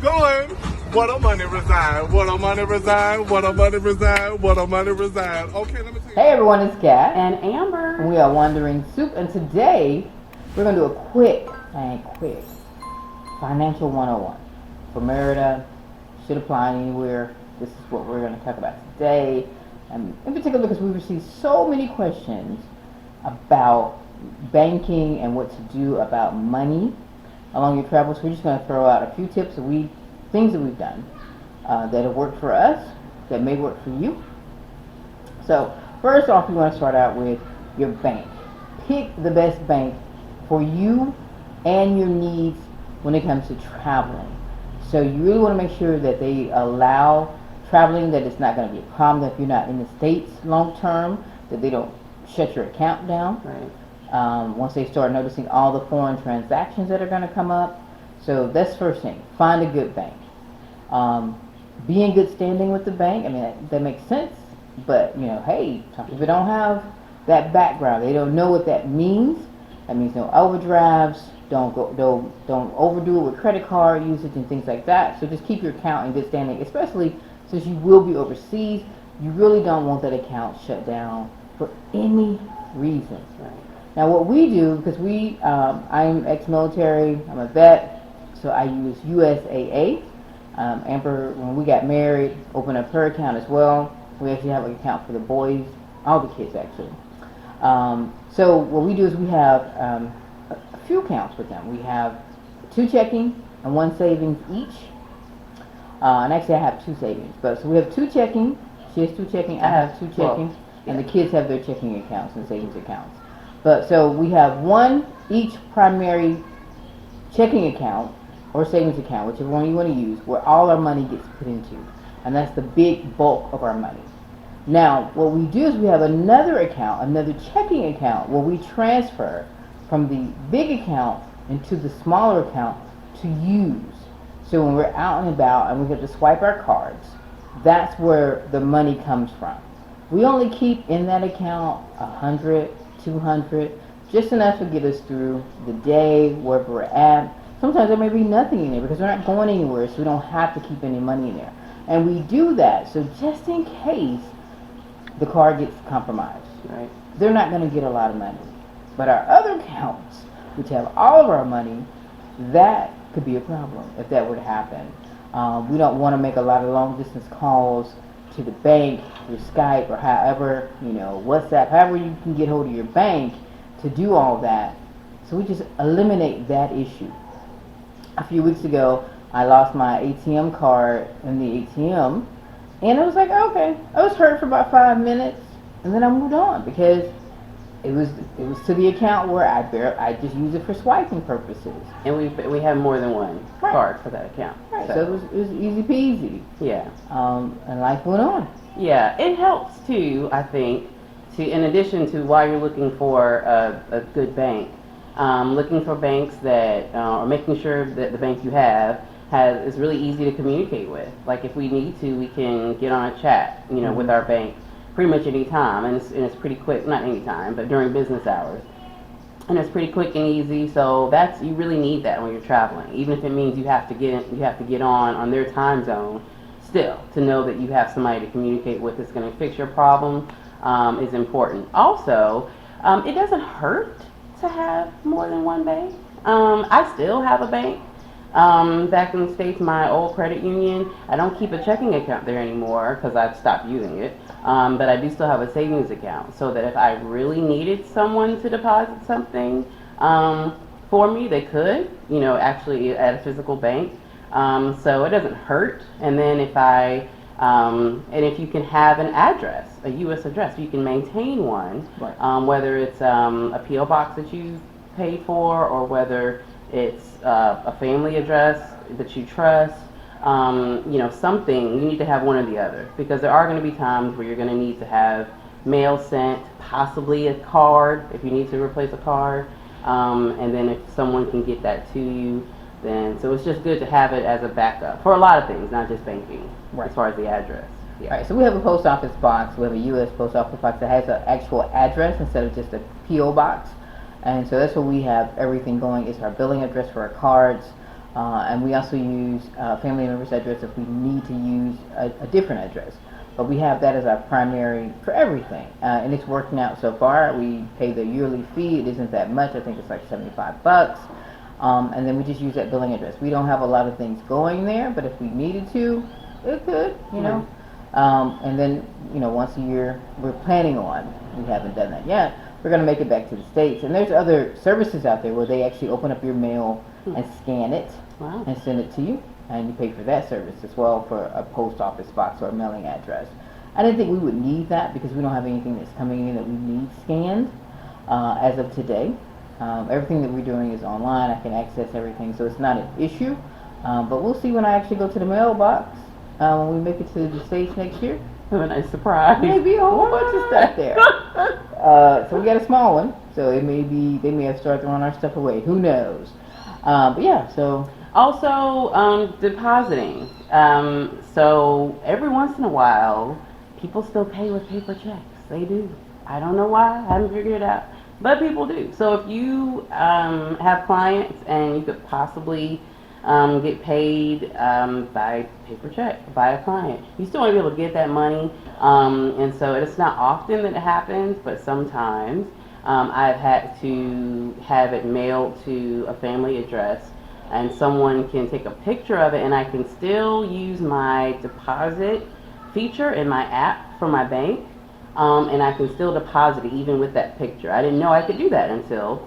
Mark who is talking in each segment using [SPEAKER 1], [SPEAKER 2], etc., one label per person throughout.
[SPEAKER 1] going. What a money reside. What a money reside. What a money reside. What a money reside. Okay, let me tell you.
[SPEAKER 2] Hey everyone, it's Kat
[SPEAKER 3] and Amber.
[SPEAKER 2] And we are Wandering Soup, and today we're going to do a quick financial 101 for Merida. Should apply anywhere. This is what we're going to talk about today, and in particular because we received so many questions about banking and what to do about money along your travels. We're just going to throw out a few tips of things that we've done that have worked for us, that may work for you. So first off, you want to start out with your bank. Pick the best bank for you and your needs when it comes to traveling. So you really want to make sure that they allow traveling, that it's not going to be a problem if you're not in the States long term, that they don't shut your account down.
[SPEAKER 3] Right.
[SPEAKER 2] Once they start noticing all the foreign transactions that are going to come up. So that's the first thing. Find a good bank. Be in good standing with the bank. I mean, that makes sense. But, you know, hey, some people don't have that background. They don't know what that means. That means no overdrafts. Don't overdo it with credit card usage and things like that. So just keep your account in good standing, especially since you will be overseas. You really don't want that account shut down for any reason.
[SPEAKER 3] Right.
[SPEAKER 2] Now, what we do, because I'm ex-military, I'm a vet, so I use USAA. Amber, when we got married, opened up her account as well. We actually have an account for the boys, all the kids actually. So what we do is we have a few accounts with them. We have 2 checking and 1 savings each. And actually I have 2 savings. But so we have 2 checking. She has 2 checking. I have 2 checking. And the kids have their checking accounts and savings accounts. But so we have 1 each primary checking account or savings account, whichever one you want to use, where all our money gets put into. And that's the big bulk of our money. Now, what we do is we have another account, another checking account, where we transfer from the big account into the smaller account to use. So when we're out and about and we have to swipe our cards, that's where the money comes from. We only keep in that account 100, 200, just enough to get us through the day, wherever we're at. Sometimes there may be nothing in there because we're not going anywhere, so we don't have to keep any money in there. And we do that so just in case the card gets compromised,
[SPEAKER 3] right?
[SPEAKER 2] They're not going to get a lot of money. But our other accounts, which have all of our money, that could be a problem if that would happen. We don't want to make a lot of long distance calls to the bank through Skype or however, WhatsApp, however you can get hold of your bank to do all that. So we just eliminate that issue. A few weeks ago, I lost my ATM card in the ATM, and I was like, okay. I was hurt for about 5 minutes, and then I moved on because it was to the account where I just use it for swiping purposes.
[SPEAKER 3] And we have more than one card for that account.
[SPEAKER 2] Right. So it was easy peasy.
[SPEAKER 3] Yeah.
[SPEAKER 2] And life went on.
[SPEAKER 3] Yeah, it helps too, I think, in addition to while you're looking for a good bank, looking for banks that or making sure that the bank you have is really easy to communicate with. Like if we need to, we can get on a chat, with our bank pretty much any time, and it's pretty quick. Not any time, but during business hours, and it's pretty quick and easy. So you really need that when you're traveling, even if it means you have to get on their time zone. Still, to know that you have somebody to communicate with that's going to fix your problem is important. Also, it doesn't hurt to have more than one bank. I still have a bank. Back in the States, my old credit union, I don't keep a checking account there anymore because I've stopped using it. But I do still have a savings account so that if I really needed someone to deposit something for me, they could, actually at a physical bank. So it doesn't hurt. And then if you can have an address, a U.S. address, you can maintain one,
[SPEAKER 2] right.
[SPEAKER 3] Whether it's a P.O. box that you pay for or whether it's a family address that you trust, something. You need to have one or the other because there are going to be times where you're going to need to have mail sent, possibly a card if you need to replace a card, and then if someone can get that to you, then so it's just good to have it as a backup for a lot of things, not just banking,
[SPEAKER 2] right.
[SPEAKER 3] As far as the address.
[SPEAKER 2] Yeah. All right, so we have a post office box. We have a U.S. post office box that has an actual address instead of just a P.O. box. And so that's where we have everything going. It's our billing address for our cards. And we also use family members' address if we need to use a different address. But we have that as our primary for everything. And it's working out so far. We pay the yearly fee. It isn't that much. I think it's like $75. And then we just use that billing address. We don't have a lot of things going there, but if we needed to, it could, you know. And then, once a year, we're planning on, we haven't done that yet, we're going to make it back to the States. And there's other services out there where they actually open up your mail and scan it and send it to you. And you pay for that service as well for a post office box or a mailing address. I didn't think we would need that because we don't have anything that's coming in that we need scanned as of today. Everything that we're doing is online. I can access everything, so it's not an issue. But we'll see when I actually go to the mailbox when we make it to the States next year.
[SPEAKER 3] Have a nice surprise.
[SPEAKER 2] Maybe a whole bunch of stuff there. So we got a small one, so it may be they may have started throwing our stuff away. Who knows? But yeah, so.
[SPEAKER 3] Also, depositing. So every once in a while, people still pay with paper checks. They do. I don't know why. I haven't figured it out. But people do. So if you have clients and you could possibly get paid by paper check by a client, you still want to be able to get that money. And so it's not often that it happens, but sometimes I've had to have it mailed to a family address. And someone can take a picture of it, and I can still use my deposit feature in my app for my bank, and I can still deposit it even with that picture. I didn't know I could do that until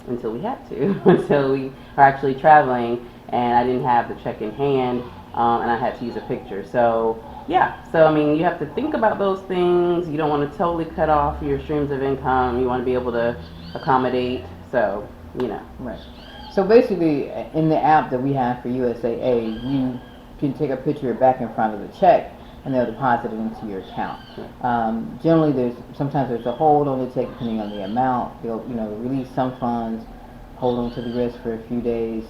[SPEAKER 3] we had to, until we are actually traveling, and I didn't have the check in hand, and I had to use a picture. So yeah, so I mean, you have to think about those things. You don't want to totally cut off your streams of income. You want to be able to accommodate. So
[SPEAKER 2] Right. So basically, in the app that we have for USAA, you can take a picture back in front of the check, and they'll deposit it into your account. Generally, sometimes there's a hold on the check depending on the amount. They'll release some funds, hold on to the rest for a few days.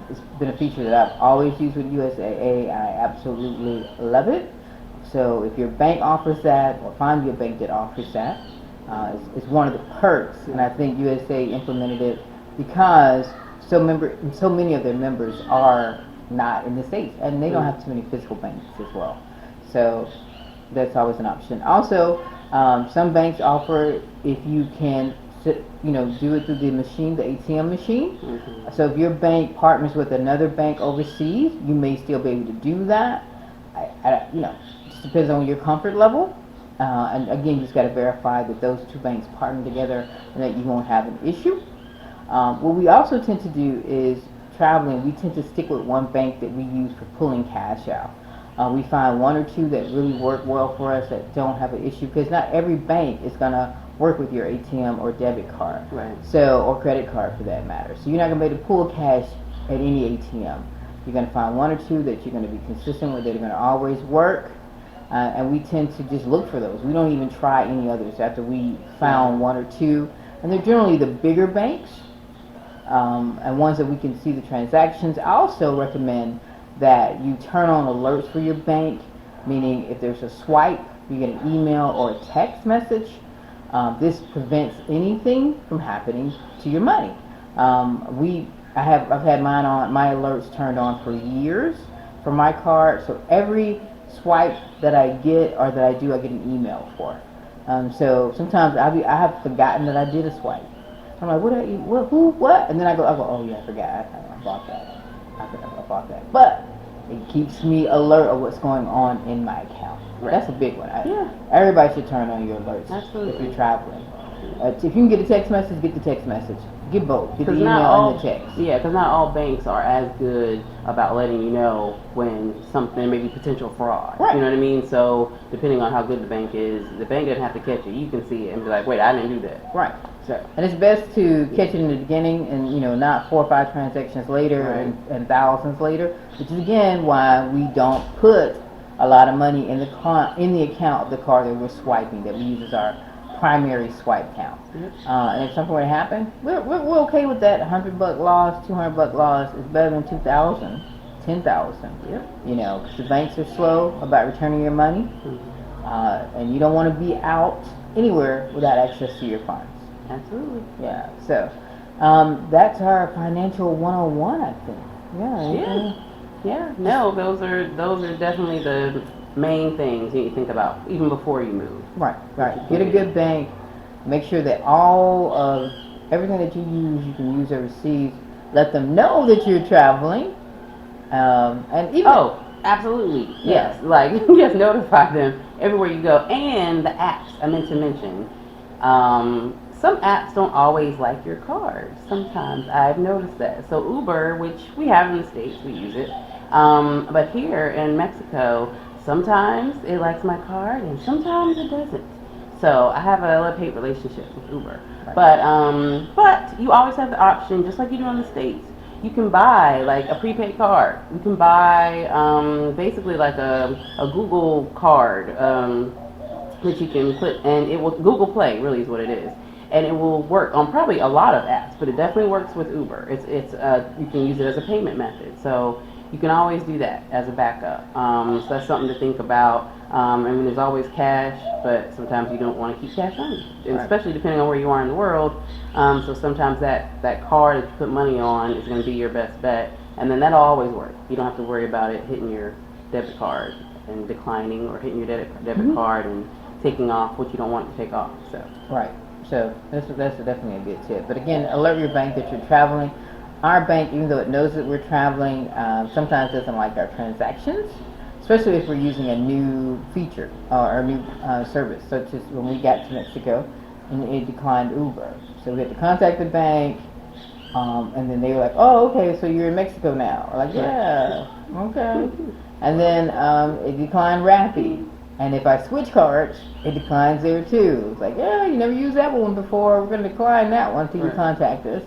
[SPEAKER 2] It's been a feature that I've always used with USAA, and I absolutely love it. So if your bank offers that, or find your bank that offers that, it's one of the perks, and I think USA implemented it because so many of their members are not in the States, and they don't have too many physical banks as well. So that's always an option. Also, some banks offer if you can do it through the machine, the ATM machine. So if your bank partners with another bank overseas, you may still be able to do that. It just depends on your comfort level. And again, you just got to verify that those two banks partner together and that you won't have an issue. What we also tend to do is traveling. We tend to stick with one bank that we use for pulling cash out. We find one or two that really work well for us that don't have an issue, because not every bank is going to work with your ATM or debit card,
[SPEAKER 3] right?
[SPEAKER 2] So, or credit card for that matter. So you're not going to be able to pull cash at any ATM. You're going to find one or two that you're going to be consistent with, that are going to always work. And we tend to just look for those. We don't even try any others after we found one or two. And they're generally the bigger banks, and ones that we can see the transactions. I also recommend that you turn on alerts for your bank, meaning if there's a swipe, you get an email or a text message. This prevents anything from happening to your money. I've had my alerts turned on for years for my card, so every swipe that I get or that I do, I get an email for. So sometimes I have forgotten that I did a swipe. I'm like, what? And then I go, oh yeah, I forgot. I bought that. I bought that. But it keeps me alert of what's going on in my account. Right. That's a big one. Everybody should turn on your alerts.
[SPEAKER 3] Absolutely.
[SPEAKER 2] If you're traveling. If you can get a text message, get the text message. Get both. Get the email and the text.
[SPEAKER 3] Yeah, because not all banks are as good about letting you know when something may be potential fraud.
[SPEAKER 2] Right.
[SPEAKER 3] You know what I mean? So depending on how good the bank is, the bank doesn't have to catch it. You can see it and be like, wait, I didn't do that.
[SPEAKER 2] Right. So, and it's best to catch it in the beginning and, not 4 or 5 transactions later and thousands later, which is again why we don't put a lot of money in the account of the card that we're swiping, that we use as our primary swipe count. And if something were to happen, we're okay with that. $100 loss, $200 loss is better than 2,000, 10,000.
[SPEAKER 3] Yep.
[SPEAKER 2] Because the banks are slow about returning your money, and you don't want to be out anywhere without access to your funds.
[SPEAKER 3] Absolutely.
[SPEAKER 2] Yeah. So that's our financial 101, I think. Yeah.
[SPEAKER 3] Yeah. No, those are definitely the main things you need to think about even before you move.
[SPEAKER 2] Right. Get a good bank. Make sure that all of everything that you can use overseas. Let them know that you're traveling. And even
[SPEAKER 3] Oh, absolutely.
[SPEAKER 2] Yeah.
[SPEAKER 3] Yes. Like just notify them everywhere you go. And the apps I meant to mention. Some apps don't always like your card. Sometimes I've noticed that. So Uber, which we have in the States, we use it. But here in Mexico, sometimes it likes my card and sometimes it doesn't. So I have a love-hate relationship with Uber.
[SPEAKER 2] Right.
[SPEAKER 3] But you always have the option, just like you do in the States. You can buy like a prepaid card. You can buy basically like a Google card that you can put, and it will Google Play really is what it is, and it will work on probably a lot of apps, but it definitely works with Uber. It's you can use it as a payment method, so you can always do that as a backup. So that's something to think about. I mean, there's always cash, but sometimes you don't want to keep cash on you, and
[SPEAKER 2] Right.
[SPEAKER 3] especially depending on where you are in the world. So sometimes that card that you put money on is going to be your best bet, and then that'll always work. You don't have to worry about it hitting your debit card and declining, or hitting your debit card and taking off what you don't want to take off. So
[SPEAKER 2] Right. So that's definitely a good tip. But again, alert your bank that you're traveling. Our bank, even though it knows that we're traveling, sometimes doesn't like our transactions, especially if we're using a new feature or a new service, such as when we got to Mexico and it declined Uber. So we had to contact the bank, and then they were like, "Oh, okay, so you're in Mexico now." We're like, "Yeah, okay." And then it declined Rappi. And if I switch cards, it declines there too. It's like, yeah, you never used that one before. We're going to decline that one until you contact us.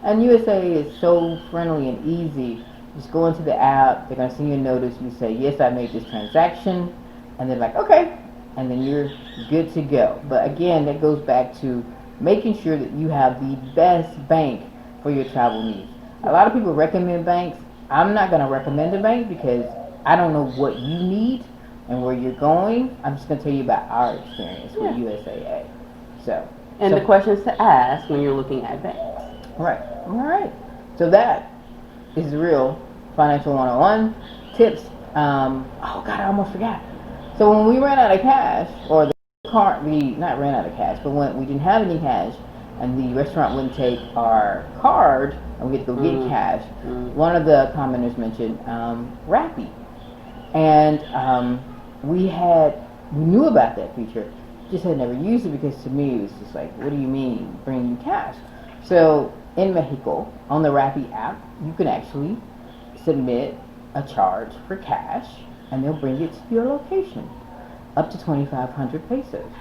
[SPEAKER 2] And USA is so friendly and easy. Just go into the app. They're going to send you a notice. You say, yes, I made this transaction. And they're like, okay. And then you're good to go. But again, that goes back to making sure that you have the best bank for your travel needs. A lot of people recommend banks. I'm not going to recommend a bank because I don't know what you need and where you're going. I'm just going to tell you about our experience with USAA.
[SPEAKER 3] And the questions to ask when you're looking at banks.
[SPEAKER 2] Right. All right. So that is real financial 101 tips. Oh God, I almost forgot. So when we ran out of cash, or the car, we not ran out of cash, but when we didn't have any cash, and the restaurant wouldn't take our card, and we had to go get cash. One of the commenters mentioned Rappi, and we knew about that feature, just had never used it because to me it was just like, what do you mean bring you cash? So in Mexico, on the Rappi app, you can actually submit a charge for cash and they'll bring it to your location, up to 2,500 pesos.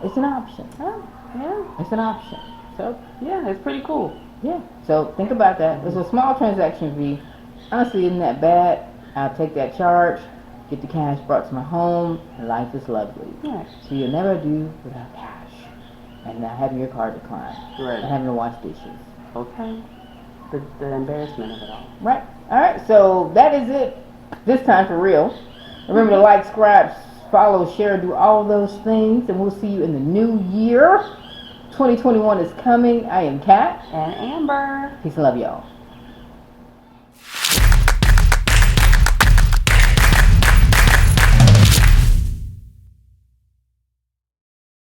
[SPEAKER 2] It's an option.
[SPEAKER 3] Oh, yeah.
[SPEAKER 2] It's an option. So
[SPEAKER 3] yeah, it's pretty cool.
[SPEAKER 2] Yeah. So think about that. It's a small transaction fee. Honestly, isn't that bad? I'll take that charge, get the cash brought to my home, and life is lovely.
[SPEAKER 3] Right.
[SPEAKER 2] So you'll never do without cash, and not having your card decline,
[SPEAKER 3] Right.
[SPEAKER 2] and having to wash dishes.
[SPEAKER 3] Okay. The embarrassment of it all.
[SPEAKER 2] Right. All right. So that is it. This time for real. Remember to like, subscribe, follow, share, do all those things, and we'll see you in the new year. 2021 is coming. I am Kat.
[SPEAKER 3] And Amber.
[SPEAKER 2] Peace and love, y'all.